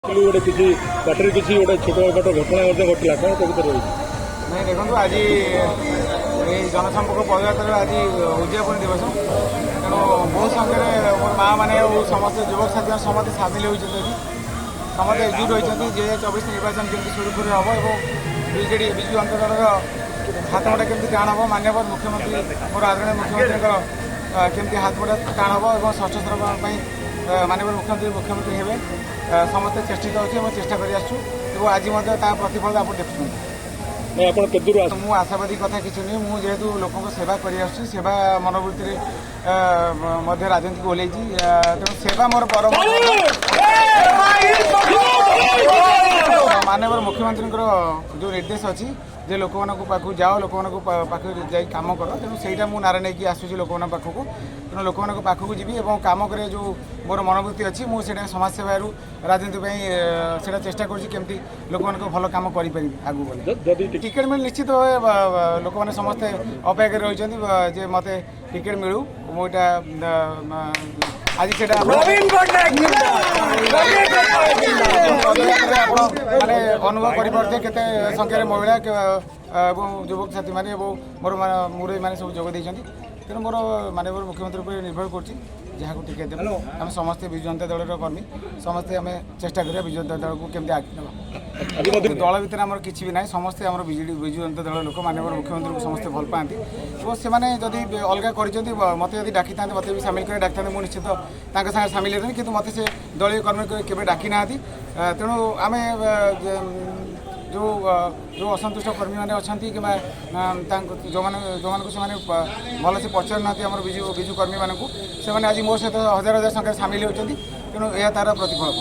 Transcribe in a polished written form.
गोटे किसी बाटर किसी गोटे छोट मोट घटना घटला कौन कविता रही नहीं देखो आज जनसंपर्क पदयात्रा आज उद्यापन दिवस तेणु बहुत संख्यार मोर माँ मैंने समस्त युवक साथी समस्त सामिल होती समस्त एकजुट होती 2024 निर्वाचन केमती सुरखुरी हम और बीजेडी विजु जनता दल हाथमटा केमती टाण हम माननीय मुख्यमंत्री मोर आदरणीय मुख्यमंत्री केमती हाथमटा टाण हम और षष्ठ थर माननीय मुख्यमंत्री हे समस्त चेष्टित अच्छे चेष्टा कर आज प्रतिफल आप देखुं मु आशावादी कथा किसी नहीं मुझे जेहेतु लोकों सेवा कर सेवा मनोवृत्ति राजनीति को ओल्लैची तेणु सेवा मोर परम माननीय मुख्यमंत्री जो निर्देश अच्छी जे लोक पाखु जाओ लोक पाखु जाई काम कर तेणु से नारा नहीं आसूँ लोक पाखक तेणु लोक पाखक जी और कम करे जो मोर मनोवृत्ति अच्छी मुझे समाज सेवा राजनीति से चेष्टा करमती लोक भल कम करें आगू गले टिकेट मिल निश्चित भाव लोक मैंने समस्ते अपेक्षा रही जे मत टिकेट मिलू मुझा आज से माने अनुभव करते केते संख्यार महिला युवक साथी मैंने मोर मुरई मैंने सब जोग देती तेणु मोर माननीय मुख्यमंत्री पर निर्भर कर टिकेट देव आम समस्ते विजु जनता दल कर्मी समस्ते आम चेष्टा करा विजु जनता दल को केमती आगे दल भितर आम कि भी ना समस्ते आम विजु जनता दल लोक माननीय मुख्यमंत्री को समस्ते भल पाती और से जदि अलग कर मत जब डाकी था मत भी सामिल कर डाकी था मुझे निश्चित सागे सामिल होती कि मत से दलीय कर्मी केवे डाकी ना तेणु आम जो जो असंतुष्ट कर्मी मैंने अच्छा कि जो से भल से पचार ना विजु कर्मी मानक से आज मो सहित हजार हजार संख्या सामिल होती तेणु यह तार प्रतिफल।